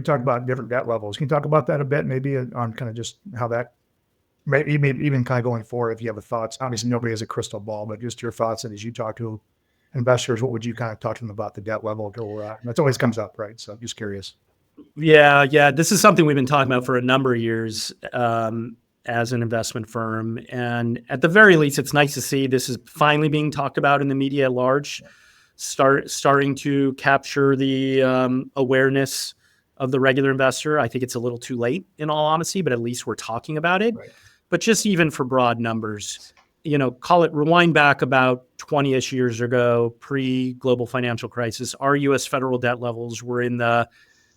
You talk about different debt levels. Can you talk about that a bit, maybe on kind of just how that, maybe even kind of going forward, if you have a thoughts? Obviously, nobody has a crystal ball, but just your thoughts. And as you talk to investors, what would you kind of talk to them about the debt level where we're at? And that always comes up, right? So just curious. Yeah. This is something we've been talking about for a number of years as an investment firm. And at the very least, it's nice to see this is finally being talked about in the media at large, starting to capture the awareness of the regular investor. I think it's a little too late, in all honesty, but at least we're talking about it. Right. But just even for broad numbers, call it rewind back about 20-ish years ago, pre-global financial crisis, our U.S. federal debt levels were in the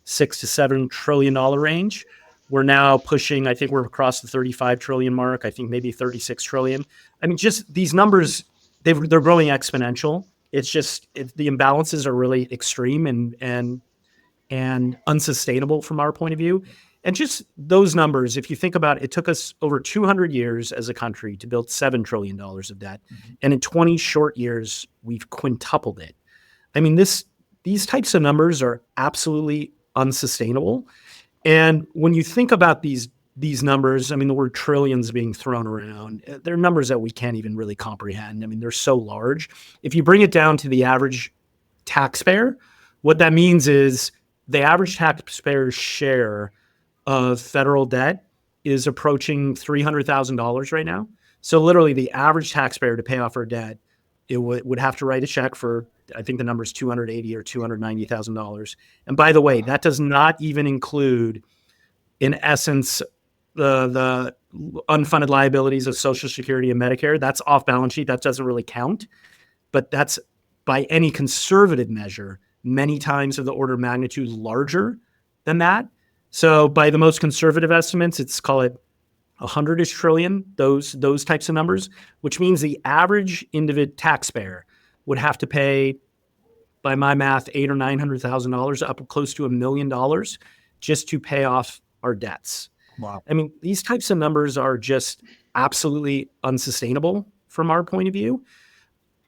$6 to $7 trillion range. We're now pushing, I think we're across the 35 trillion mark, I think maybe 36 trillion. I mean, just these numbers, they're growing exponential. It's just, the imbalances are really extreme and unsustainable from our point of view. And just those numbers, if you think about it, it took us over 200 years as a country to build $7 trillion of debt. Mm-hmm. And in 20 short years, we've quintupled it. I mean, these types of numbers are absolutely unsustainable. And when you think about these numbers, I mean, the word trillions being thrown around, they're numbers that we can't even really comprehend. I mean, they're so large. If you bring it down to the average taxpayer, what that means is the average taxpayer's share of federal debt is approaching $300,000 right now. So literally the average taxpayer to pay off her debt, it would have to write a check for, I think the number is $280,000 or $290,000. And by the way, that does not even include, in essence, the unfunded liabilities of Social Security and Medicare. That's off balance sheet. That doesn't really count. But that's, by any conservative measure, many times of the order of magnitude larger than that. So by the most conservative estimates, it's, call it 100-ish trillion, those types of numbers, which means the average individual taxpayer would have to pay, by my math, $800,000 or $900,000, up close to $1 million, just to pay off our debts. Wow. I mean, these types of numbers are just absolutely unsustainable from our point of view.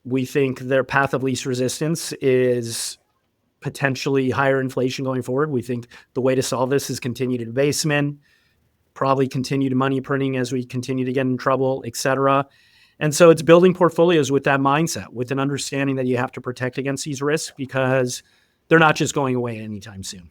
We think their path of least resistance is potentially higher inflation going forward. We think the way to solve this is continued debasement, probably continued money printing as we continue to get in trouble, et cetera. And so it's building portfolios with that mindset, with an understanding that you have to protect against these risks because they're not just going away anytime soon.